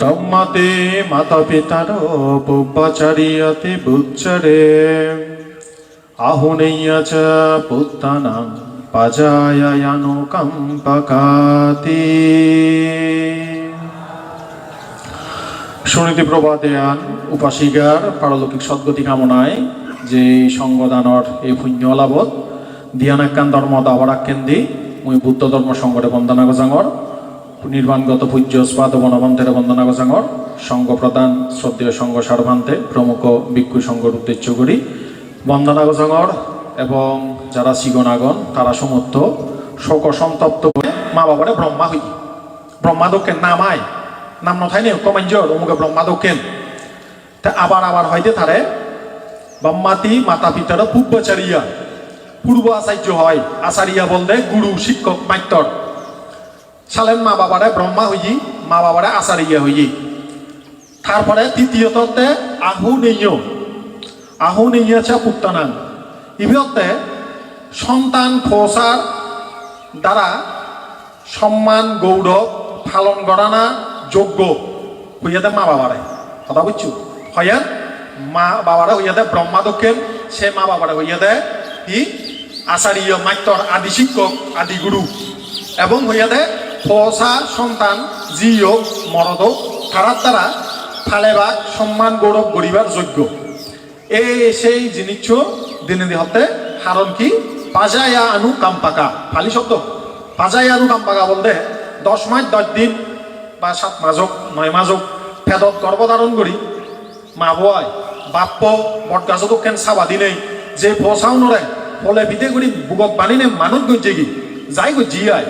ব্রহ্মাতে মাতা পিতার পূর্বাচারিয়াতে বুচ্চরে আহুনেয়্য পুত্তানাং পাজায়ায়ানুকম্পকাতি। সুনীতি প্রবাদেয়ান উপাসিকার পারলৌকিক সদ্গতি কামনায় যে সঙ্গদানর এই পুণ্য লাভত দিয়ানাক্কান ধর্ম দাবারাক্কেন্দি মুই বুদ্ধ ধর্ম সংগঠে বন্দনা গজাঙর নির্বাণগত পূজ্য স্বাদ বনবন্তের বন্দনা গজাঙর সংঘ প্রধান শ্রদ্ধেয় সংঘ সারভান্তে প্রমুখ ভিক্ষু সংঘর উদ্দেশ্য করি বন্দনা গজাঙর এবং যারা শিগনাগন তারা সমস্ত শোক সন্তপ্ত মা বাবারে ব্রহ্মা হই ব্রহ্মা দক্ষেন নামায় নাম নথায় নেই কমাঞ্জর অমুকে ব্রহ্মা দক্ষেন তা আবার হইতে তারে ব্রহ্মাতি মাতা পিতার পূর্বাচারিয়া পূর্ব আচার্য হয়। আচারিয়া বলতে গুরু শিক্ষক মাত্তর সালেন মা বাবারে ব্রহ্মা হইয়ি মা বাবারে আচারিয়া হইয়ি। তারপরে তৃতীয়তে আহু নেইয়াছে পুত্তানান ইভিতে সন্তান খোসার দ্বারা সম্মান গৌরব পালন করানা যোগ্য হইয়াতে মা বাবারে কথা বুঝছো হইয়া মা বাবারে হইয়াতে ব্রহ্মা দক্ষিণ সে মা বাবারে হইয়াতে কি আচার্য মাত্তর আদি শিক্ষক আদি গুরু এবং হইয়াতে খোসা সন্তান যি হোক মরদ তারার দ্বারা ফালেবা সম্মান গৌরব গরিবার যোগ্য এই সেই জিনিস দিনে দিহতে হারণ কি পাজায়া আনু কাম্পাকা ফালি শব্দ পাজায়া আনু কাম্পাকা বলতে 10 মাস 10 দিন বা 7 মাস হোক 9 মাস হোক ফেদত গর্ভধারণ করি মা বয় বাপ্প বটগাছ দক্ষেন সাবা দিনেই যে ফসাও নরে ফলে পিঠে করি বুগত বানিনে মানুষ গজ্জে কি যাই গজ্জি আয়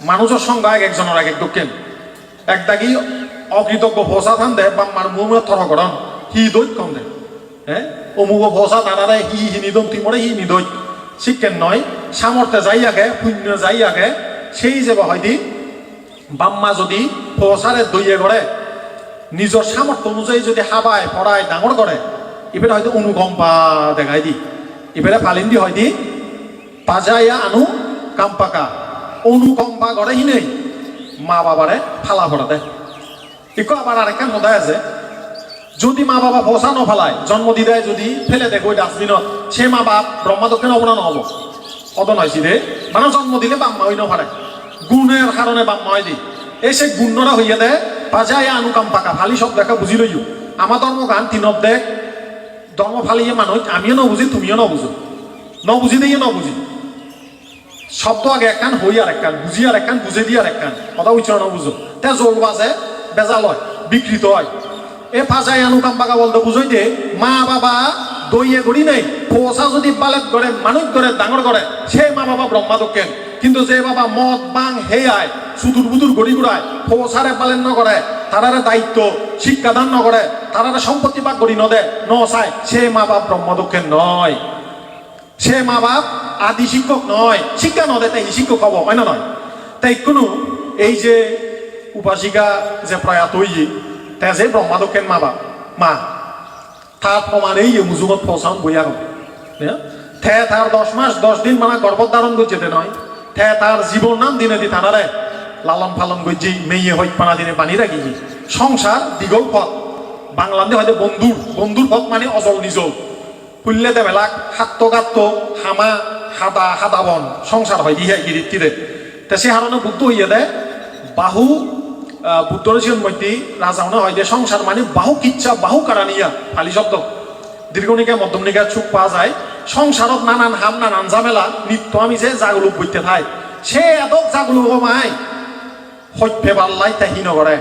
মানুষের সঙ্গে এক একজনের এক দক্ষিণ এক দাগি অকৃতজ্ঞ ফসা থান দে বা মার মুখ থর করন হি দৈত কম দে হ্যাঁ অমুক ফসা তারারে হি নিদম তিমরে হি নিদৈ শিক্ষেন নয় সামর্থ্যে যাই আগে শূন্য যাই আগে সেই যে হয়তো বাম্মা যদি ফসারে দইয়ে করে নিজের সামর্থ্য অনুযায়ী যদি হাবায় পড়ায় ডাঙর করে এবারে হয়তো অনুকম্পা দেখাই দি এবারে ফালিন দি হয়তো পাজায়া আনু কাম্পাকা অনুকম্পা করে হি নেই মা বাবারে ফালা ভরা দেয় একটু আবার আরেকটা মদায় আছে যদি মা বাবা ফসা নফালায় জন্ম দি দেয় যদি ফেলে দেখো ওই ডাস্টবিনত সে মা বাপ ব্রহ্মা দক্ষিণ হব না নহব অত নয় সিধে মানে জন্ম দিলে বাম্মা হই নফারে গুণের কারণে বাম্মা হয় দি এই সে গুণরা হইয়া দেয় পাজায়া অনুকম্পাকা ফালি সব দেখা বুঝি লইও আমার ধর্ম গান তিনত দেখ ধর্ম ফালিয়ে মানুষ আমিও নবুঝি তুমিও নবুঝো নবুঝি দিয়ে নবুঝি শব্দ আগে একখান হই আর একখান বুঝি আর একখান বুঝে দিয়ে আর একখান কথা উচ্চারণ বুঝো তে জোর বাজে বেজাল হয় বিকৃত হয় এ ফাঁসাই অনুকম্পাকা বলতে বুঝই যে মা বাবা দইয়ে গড়ি নেই ফোসা যদি বালেত করে মানুষ করে ডাঙর করে সে মা বাবা ব্রহ্মা দক্ষেন কিন্তু যে বাবা মদ বাং হে আয় সুদূর বুদুর গড়ি গুড়ায় ফোসারে পালন নকরে তারারে দায়িত্ব শিক্ষাদান নকরে তারারে সম্পত্তি বাক গড়ি নদে ন চায় সে মা বাপ ব্রহ্মা দক্ষেন নয় সে মা বাপ আদি শিক্ষক নয় শিক্ষা নদে তাই শিক্ষক হব হয় না নয় তাই কোনো এই যে উপাসিকা যে প্রয়াত হইয়ে তে যে ব্রহ্মা দক্ষেন মা বাপ মা তার প্রমাণেই মুজুমত ফসান বইয়া গো থে তার 10 মাস 10 দিন মানে গর্ভধারণ করছে নয় থে তার জীবন নাম দিনে দি থানারে লালন পালন করছি মেয়ে হইত পানা দিনে পানি রাখি সংসার দীঘল পথ বাংলাদেশে হয়তো বন্ধুর পথ মানে অজল নিজল পুল্লে দে বেলাক হাত্ত গাত্ত হামা হাদা বন সংসার হয় ইহা গিরিত্তিরে তে সে হারণে বুদ্ধ হইয়া দেয় বাহু বুদ্ধর জীবন মধ্যে রাজাওনা হয় যে সংসার মানে বাহু কিচ্ছা বাহু কারানিয়া ফালি শব্দ দীর্ঘনিকা মধ্যমনিকা চুপ পাওয়া যায় সংসারত নানান হাম নানান ঝামেলা নিত্য আমি যে জাগুলো বইতে থাই সে এত জাগুলো কমায় সভ্যে পাল্লাই তাহি নগরে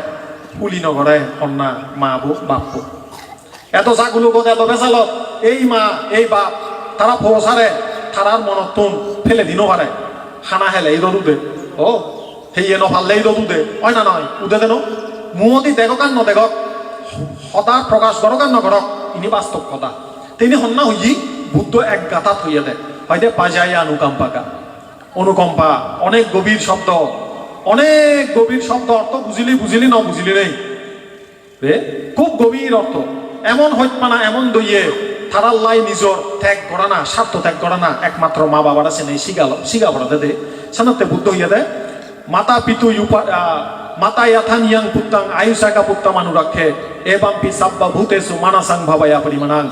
ফুলি নগরে কন্যা মা বউ বাপ এত জাগুলো গত এত বেচালত এই মা এই বাপ তারা ফসারে তারার মনতন ফেলে দিনও পারে খানা হেলে এই রোদে ও সেই নফালেই রোদ উদে হয় না নয় উদে দেন মুহতি দেখক আর নদেখক সদা প্রকাশ করক আর নকরক ইনি বাস্তব কথা তিনি সন্না হইজি বুদ্ধ এক গাঁথাত হইয়া দেয় হয়তো পাজায়া অনুকম্পাকা অনুকম্পা অনেক গভীর শব্দ অর্থ বুঝিলি ন বুঝিলি নেই খুব গভীর অর্থ এমন হইতমানা এমন দইয়ে তারার লাই নিজর ত্যাগ করা না স্বার্থ ত্যাগ করা না একমাত্র মা বাবার আছে নেই শিগা পড়াতে দে সানাতে বুদ্ধ হইয়া দেয় মাতা পিতু মাতাই আথান ইয়াং পুত্তাং আয়ুষাকা পুত্তা মানু রাখে এবাম্পি সাব্বা ভূতেসু মানাসাং ভাবায়া পরিমাণাং।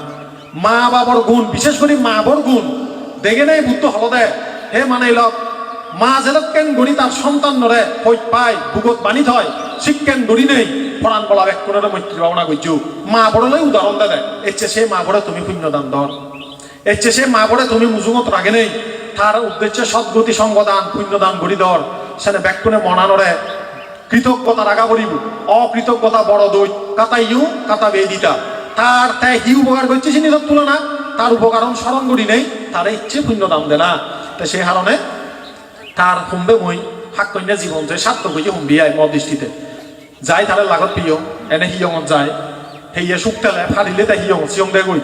মা বাবার গুণ, বিশেষ করে মা বাবার গুণ দেখে নেই বুদ্ধ হলদে হে মানে লক মা যেলকেন গড়ি তার সন্তান নরে হই পায় বুগত বাণী হয় শিক্ষেন গড়ি নেই ফরান বলা ব্যাকুণের মৈত্রী ভাবনা করছু। মা বড়লৈ উদাহরণ দেয় এচ্ছে সে মা বড়ে তুমি পুণ্যদান দর, এচ্ছে সে মা বড়ে তুমি মুজুমত রাগে নেই তার উদ্দেশ্যে সদ্গতি সঙ্গদান পুণ্যদান গড়ি দর সেনে ব্যাকুণে মনানরে কৃতজ্ঞতা রাগা করিব। অকৃতজ্ঞতা বড় দই কাতা ইউ কাতা বেদিতা তার তাই হি উপকার করছে সে নিজের তুলনা তার উপকারণ স্মরণ করি নেই তার ইচ্ছে পুণ্যদান দে না। তো সেই কারণে তার হুমবে মই হাক কন্যা জীবন যে সার্থক হয়েছে হুমবিয়ায় মদ দৃষ্টিতে যাই তাহলে লাগত প্রিয় এনে হিয়ঙত যায় হেয়ে সুখ তেলে ফাড়িলে তাই হিয়ঙ চিয়ং দে গই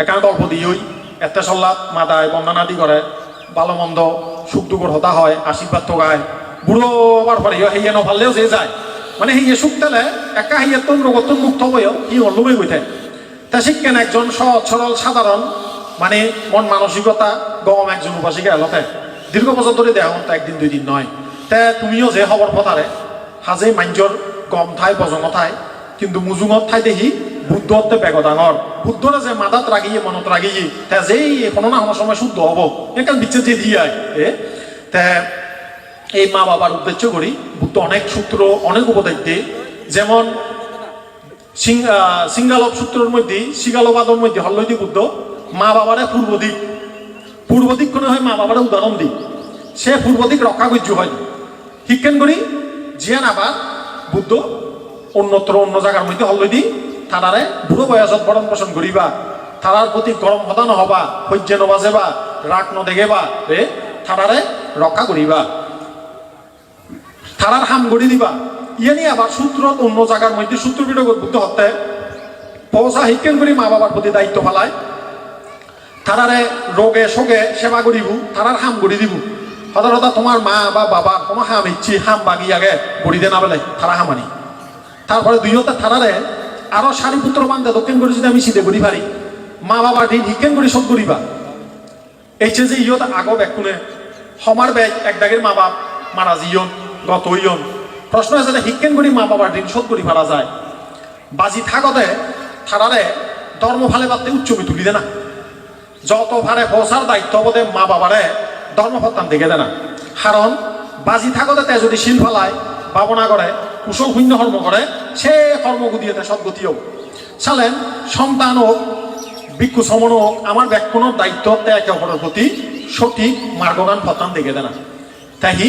এখানে গল্প দিই এতে চল্লাত মাদায় বন্দনাদি করে ভালো মন্দ সুখ দুঃখর হতা হয় আশীর্বাদ তো গায় বুড়ো হবার পরে হেয়ে নফাললেও যে যায় মানে হেয়ে সুখ তেলে একা হেয়ে তন রোগতন মুক্ত হয়েও হি হলুমে গই থাকে। তা শিক্ষেন একজন সহজ সরল সাধারণ মানে মন মানসিকতা গম একজন উপাসিকা এলতে দীর্ঘ বছর ধরে দেহ একদিন দুই দিন নয়। তে তুমিও যে খবর পথারে হাজে মাঞ্জর গম ঠাই বজং ঠাই কিন্তু মুজুঙত ঠাই দেখি বুদ্ধতে বেগ ডাঙর বুদ্ধরা যে মাদাত রাগিয়ে মনত রাগিয়ে তে যেই কোনো না কোনো সময় শুদ্ধ হব এখান বিচ্ছে যে দিয়ে তে এই মা বাবার উদ্দেশ্য করি বুদ্ধ অনেক সূত্র অনেক উপদেশ দিয়ে যেমন সিঙ্গালব সূত্রের মধ্যে সিঙ্গালবাদর মধ্যে হল্লৈদি বুদ্ধ মা বাবারে পূর্ব দিক কোনো হয় মা বাবারে উদাহরণ দিই সে পূর্ব দিক রক্ষা করছ হয় শিক্ষণ করি জিয়ান আবার বুদ্ধ অন্যত্র অন্য জায়গার মধ্যে হল্লৈদি তারারে বুড়ো বয়সত বরণ পোষণ করিবা তারার প্রতি গরম হতা নহবা সহ্য নবাজেবা রাগ নদেগেবা রে তারারে রক্ষা করিবা তারার হাম গড়ি দিবা ইয়ে নিয়ে আবার সূত্র অন্য জায়গার মধ্যে সূত্র বিরোধ বুদ্ধ হত্যে পৌঁছা শিক্ষণ করি মা বাবার প্রতি দায়িত্ব ফেলায় তারারে রোগে শোকে সেবা করিব তারার হাম গড়ি দিব হতা তোমার মা বা বাবা কোনো হাম ইচ্ছি হাম বাগি আগে গড়ি দে না বেলে তারা হামানি তারপরে দুই হতে তারারে আরো সারিপুত্র বান্ধে দক্ষিণ করে যদি আমি সিধে করি পারি মা বাবার ঋণ শিক্ষণ করি শোধ করিবা এই যে ইয়ত আগব একুনে সমার ব্যাগ এক দাগের মা বাপ মারা জিয়ন গত ইয়ন প্রশ্ন আছে যে শিক্ষণ করি মা বাবার ঋণ শোধ করি পারা যায় বাজি থাকতে তারারে ধর্ম ফালে বাদতে উচ্চমি তুলি দে না যত ভারে পৌঁছার দায়িত্ব বোধে মা বাবারে ধর্মপত্তান দেখে দে না কারণ বাজি থাকতে তে যদি শিল ফেলায় ভাবনা করে কুশল শূন্য কর্ম করে সে কর্মগুদিয়ে সদ্গতিও চালেন সন্তান হোক ভিক্ষু সমন হোক আমার ব্যাকুণর দায়িত্ব একে অপরের প্রতি সঠিক মার্গগান পত্তান দেখে দে না তাই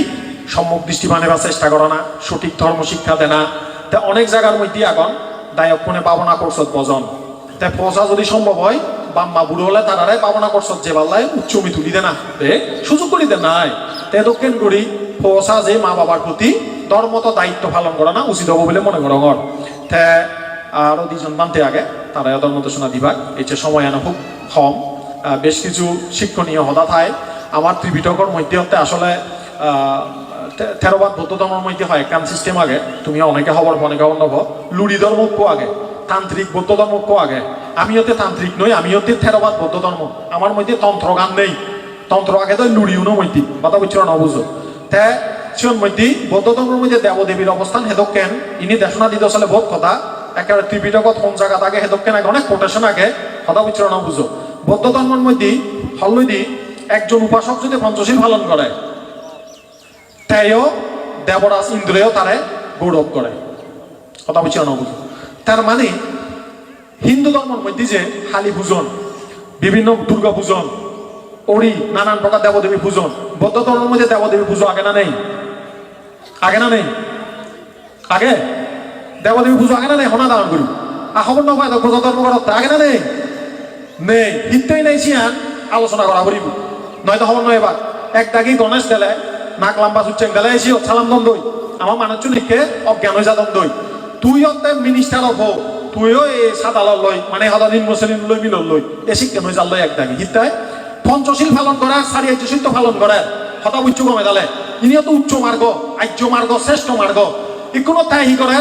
সম্মুখ দৃষ্টি বানাবার চেষ্টা করে না সঠিক ধর্ম শিক্ষা দেয় না তা অনেক জায়গার মধ্যে এখন দায়ক কোনে পাবনা করছত বজন তাই পৌঁছা যদি সম্ভব হয় বাম্মা বুড়ো হলে তারারে পাবনা করছত যে পাল্লায় উচ্চমি তুলি দে না সুযোগ করি দে নাই তে দক্ষিণ করি পৌঁছা যে মা বাবার প্রতি ধর্মত দায়িত্ব পালন করা না উচিত হবো বলে মনে করো তে আরো দুজন বানতে আগে তারা ধর্মত শোনা দিবা এই যে সময় আনা খুব কম বেশ কিছু শিক্ষণীয় হতা থায় আমার ত্রিপিটকর মধ্যে হতে আসলে থেরবাদ বৌদ্ধ ধর্মের মধ্যে হয় একখান সিস্টেম আগে তুমি অনেকে খবর মনে খবর নব লুড়ি ধর্ম কো আগে তান্ত্রিক বৌদ্ধ ধর্ম কো আগে আমি হতে তান্ত্রিক নই আমি হতে থেরবাদ বৌদ্ধ ধর্ম আমার মধ্যে তন্ত্র গান নেই তন্ত্র আগে তো লুড়িও না মধ্যে কথা বুঝছো না বুঝো তে সিওর মধ্যে বৌদ্ধ ধর্মের মধ্যে দেবদেবীর অবস্থান হেদকেন ইনি দেশনা দিতে আসলে বহুত কথা একেবারে ত্রিপিটকত কোন জায়গা থাকে হেদকেন আগে অনেক কোটেশন আগে কথা বুঝছো না বুঝো বৌদ্ধ ধর্মের মধ্যে হল্লদি একজন উপাসক যদি পঞ্চশীল পালন করে তাইও দেবরাজ ইন্দ্রও তারে গৌরব করে কথা বুঝছি না বুঝো তার মানে হিন্দু ধর্মের মধ্যে যে হালি পূজন বিভিন্ন দুর্গা পূজন ওরি নানান প্রকার দেবদেবী পূজন বৌদ্ধ ধর্মের মধ্যে দেবদেবী পুজো আগে না নেই আগে না নেই আগে দেবদেবী পুজো আগে না নেই হনা দান করি খবর নয় বৌদ্ধ ধর্ম করার আগে না নেই নেই হিন্দুই নেই সিয়ান আলোচনা করা করিব নয়তো খবর নয় এবার এক দাগি গণেশ দেলে নাক লাম্বা সুচ্ছেন গেলে এসি সালাম দই আমার মানুষ লিখে অজ্ঞান হয়ে যাদন দই তুই হতে মিনিস্টার অফ তুইও এই সাদাল লই মানে হদা নিম্ন শ্রেণীর লই মিলন লই এ শিক্ষণ হয়ে যাল এক দাগি হিতায় পঞ্চশীল পালন করা সারি আর্যশীল পালন করে হতা উচ্চ কমে দালে ইনিও তো উচ্চ মার্গ আর্য মার্গ শ্রেষ্ঠ মার্গ ইকোনো তাই হি করে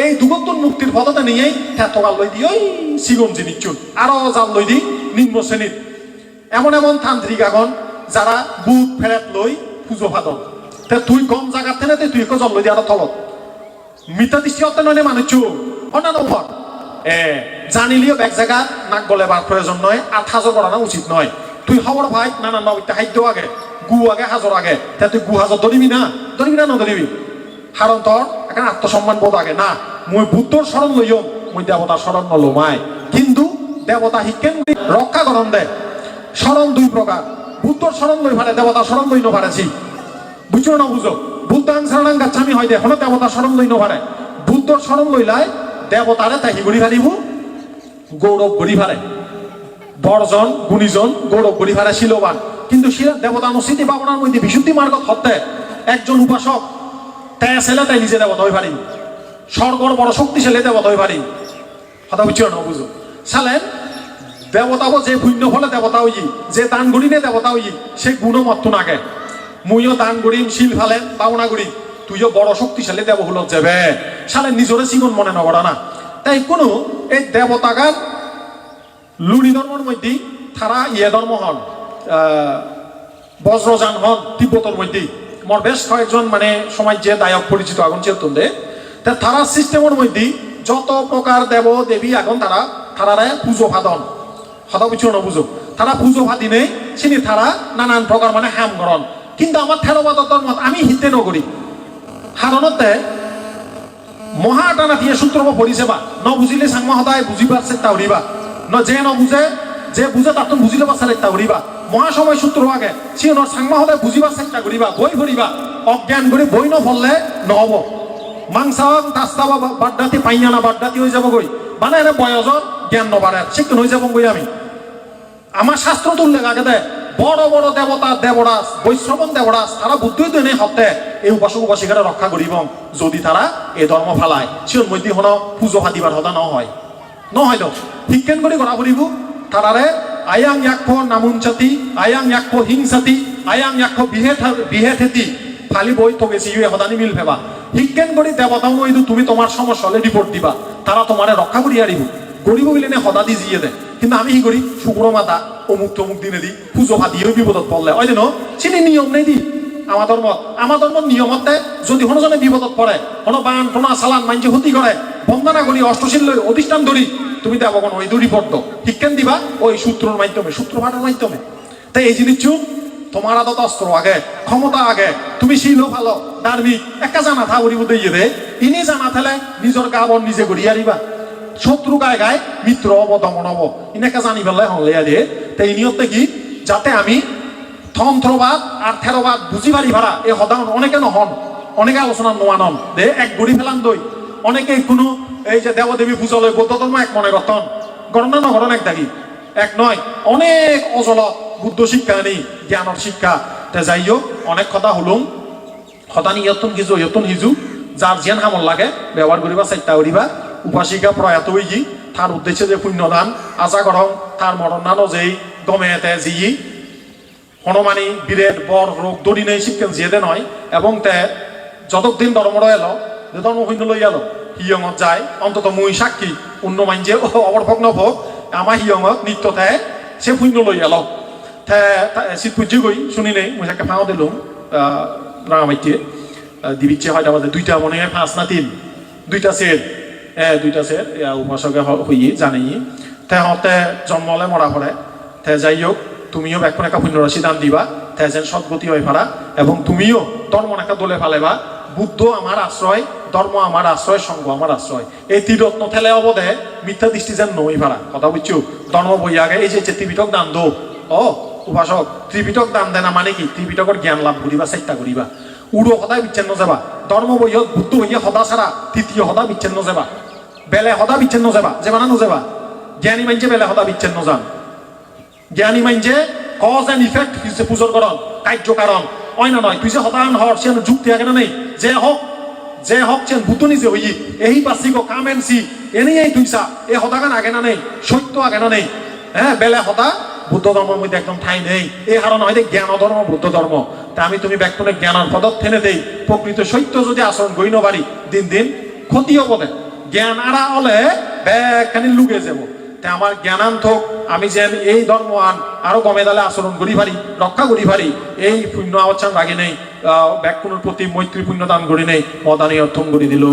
এই দুগত্তর মুক্তির পদতে নিয়েই থেতকাল লই দিয়ে সিগম জিনিসুন আরো জাল লই দি নিম্ন শ্রেণীর এমন এমন তান্ত্রিক আগন যারা বুট ফেরত লই পুজো ফাদন তুই কম জায়গার থেকে তুই একো জল লই দিয়ে আরো তলত মিথ্যা দৃষ্টি অত্যন্ত নয় মানুষ অন্যান্য উপর জানিলিও এক জায়গা নাক গলে বার প্রয়োজন নয় আর হাজর করানো উচিত নয় তুই খবর ভাই নানা নবিতা খাদ্য আগে গু আগে হাজর আগে তা তুই গু হাজর ধরিবি না নধরিবি কারণ তোর এখানে আত্মসম্মান বোধ আগে না মই বুদ্ধর স্মরণ লইও মই দেবতার স্মরণ নলমাই কিন্তু দেবতা শিক্ষেন রক্ষা করণ দে স্মরণ দুই প্রকার বুদ্ধর স্মরণ লই পারে দেবতার স্মরণ লই নপারেছি বুঝছো না বুঝো বুদ্ধাং শরণাং গাচ্ছামি হয় দেখো দেবতার স্মরণ লই নপারে বুদ্ধর স্মরণ লইলাই দেবতারে তাই গড়ি ফারিব গৌরব গড়ি ফারে বড়জন গুণীজন গৌরব গড়ি ফারে শিলবান কিন্তু দেবতা নস্থিতি ভাবনার মধ্যে বিশুদ্ধি মার্গ হতে একজন উপাসক তাই ছেলে তাই নিজে দেবতা হয়ে পারি স্বর্গর বড় শক্তিশালী দেবতা হয়ে পারি কথা বুঝছো না বুঝো সালেন দেবতাও যে পুণ্য ফলে দেবতা হই যে দান গড়িনে দেবতা হই সে গুণমত্ত নাগে মুইও দান গড়িম শিল ফালেন পাওনা গড়ি তুইও বড় শক্তিশালী দেব হল যাবে সালে নিজরে সিগুন মনে নগরা না তাই কোনো এই দেবতাগার লুনি ধর্মের মধ্যে তারা ধর্ম হন বজ্রযান হন তিব্বতের মধ্যে মোর বেশ কয়েকজন মানে সমাজ যে দায়ক পরিচিত আগুন চেতন দে তারা সিস্টেমের মধ্যে যত প্রকার দেব দেবী এখন তারারে পুজো ভাদন হতা বুঝছো না বুঝো তারা পুজো ভাদি নেই চিনি তারা নানান প্রকার মানে হাম গরণ কিন্তু আমার থেরবাদ ধর্ম আমি হিতে নগরী হারণতে মহাটানা দিয়ে সূত্র পরিষেবা ন বুঝিলে সাংমা সদায় বুঝিবার চেষ্টা করিবা ন যে নবুঝে যে বুঝে তার তো বুঝিলে বা চেষ্টা করিবা মহাসময় সূত্র আগে সে সাংমা সদায় বুঝিবার চেষ্টা করিবা বই ভরিবা অজ্ঞান করে বই নফললে নহব মাংসাওয়াং তাস্তাবা বাড্ডাতি পাইয়ানা বাড্ডাতি হয়ে যাব গই মানে এনে বয়সর জ্ঞান নবাড়ে শিক্ষণ হয়ে যাব গই আমি আমার শাস্ত্র তো উল্লেখ আগে দেয় বড় বড় দেবতা দেবরাজ বৈশ্রবণ দেবরাজ তারা বুদ্ধি দেনে হতে এই উপাসক উপাসিকারা রক্ষা করিব যদি তারা এই ধর্ম ফালায় সিওর মধ্যে হন পুজো ফাদিবার হতা নহয় তো শিক্ষণ করে করা করিব তারারে আয়াং ইয়াক্ষ নামুঞ্চাতি আয়াং ইয়াক্ষ হিংসাতি আয়াং ইয়াক্ষ বিহেথেতি ফালি বই তো গেছি ইয়ে হদানি মিল ফেবা শিক্ষণ করে দেবতাও নইদু তুমি তোমার সমস্যা হলে রিপোর্ট দিবা তারা তোমারে রক্ষা করিয়া দিব গরিব হইলে নে সদা দি জিয়ে দেয় কিন্তু আমি কি করি শুক্র মাতা অমুক তমুক দিনে দি পুজো ভাদিও বিপদত পড়লে ওই যেন চিনি নিয়ম নেই দি আমার ধর্ম নিয়মতে যদি হনজনে বিপদত পড়ে হন বান টোনা সালান মাইনছে ক্ষতি করে বন্দনা করি অষ্টশীল লই অধিষ্ঠান ধরি তুমি দেবগণ ওই দুরি পড়তো শিক্ষণ দিবা ওই সূত্রর মাধ্যমে সূত্র ভাটার মাধ্যমে তাই এই জিনিস চুপ তোমার আদত অস্ত্র আগে ক্ষমতা আগে তুমি শিল ভালো দার্মিক একা জানা থা উড়ি বুঝে ইয়ে দে ইনি জানা থালে নিজের গা বন নিজে গড়িয়ে আরিবা শত্রু গায়ে গায়ে মিত্র হব দমন হব ইনাকে জানি পেলাই হলেয়া দিয়ে তাই ইনিয়তে কি যাতে আমি তন্ত্রবাদ আর থেরবাদ বুঝি পারি ভাড়া এই সদান অনেকে নহন অনেকে আলোচনা নোয়ানন দে এক গড়ি ফেলান দই অনেকে কোনো এই যে দেবদেবী পূজা লয় বৌদ্ধ ধর্ম এক মনে গঠন গণনা নগরণ এক দাগি এক নয় অনেক অজলত বুদ্ধ শিক্ষা নেই জ্ঞানের শিক্ষা তে যাই হোক অনেক কথা হলুম হতানি ইয়তন কিছু ইয়তন সিজু যার যেন হামল লাগে ব্যবহার করিবা চেষ্টা করিবা উপাসিকা প্রয়াত হই তার উদ্দেশ্যে যে পুণ্যদান আশা করং তার মরণানো যেই গমে এতে জি হনুমানী বীরের বর রোগ দড়ি নেই শিক্ষণ জিয়েদে নয় এবং তে যতদিন ধর্মর এলো যে ধর্ম শূন্য লই এলো হিয়ঙত যায় অন্তত মুই সাক্ষী অন্য মাইনজে অবরভগ্ন ভোগ আমার হিয়ঙত নিত্যতে সে শূন্য লই এলো তে শীত পুজি গই শুনি নেই মুই সাকে ফাঁও দিলুম রাঙামাইতে দিবিচ্ছে হয়তো আমাদের দুইটা মনে হয় 5 না 3 দুইটা সের দুইটা সের উপাসকে হইয়ে জানেই তে হতে জন্মলে মরা পড়ে তে যাই হোক তুমিও এখন একটা পুণ্যরাশি দান দিবা তে যেন সদ্গতি হয়ে ফারা এবং তুমিও ধর্ম একটা দলে ফালেবা বুদ্ধ আমার আশ্রয় ধর্ম আমার আশ্রয় সঙ্গ আমার আশ্রয় এই ত্রিরত্ন ঠেলে অবদে মিথ্যা দৃষ্টি যেন নই ফারা কথা বুঝছো ধর্ম বই আগে এই যে ত্রিপিটক দান দো উপাসক ত্রিপিটক দান দেনা মানে কি ত্রিপিটকের জ্ঞান লাভ করিবা চেষ্টা করিবা উড়ো সদায় বিচ্ছিন্ন যাবা ধর্ম বইয়ত বুদ্ধ হইয়া সদা ছাড়া তৃতীয় সদা বিচ্ছিন্ন যাবা বেলে সদা বিচ্ছিন্ন যাবা যে মানা নোযাবা জ্ঞানী মাইনছে বেলে সদা বিচ্ছিন্ন যান জ্ঞানী মাইনছে কজ এন্ড ইফেক্ট হিসেবে পুজোর করণ কার্য কারণ অন্য নয় তুই যে হতান হর সে যুক্তি আগে না নেই যে হক চেন বুদ্ধ নিজে হই এই পাসিক কাম এন্ড সি এনেই তুইসা এই হতাগান আগে না নেই সত্য আগে না নেই হ্যাঁ বেলে হতা বুদ্ধ ধর্মের মধ্যে একদম ঠাই নেই এই কারণ হয় জ্ঞান ধর্ম বুদ্ধ ধর্ম তা আমি তুমি ব্যক্তনে জ্ঞানের পদত ঠেনে দেই প্রকৃত সত্য যদি আচরণ গই নবারি দিন দিন ক্ষতি হব দে জ্ঞান আড়া হলে ব্যাগখানি লুকে যাব তে আমার জ্ঞানান্থক আমি যেন এই ধর্ম আন আরো গমে দালে আচরণ করি পারি রক্ষা করি পারি এই পুণ্য আবচ্ছান রাগি নেই ব্যাকুণের প্রতি মৈত্রী পুণ্য দান করি নেই মদানী অর্থম করি দিল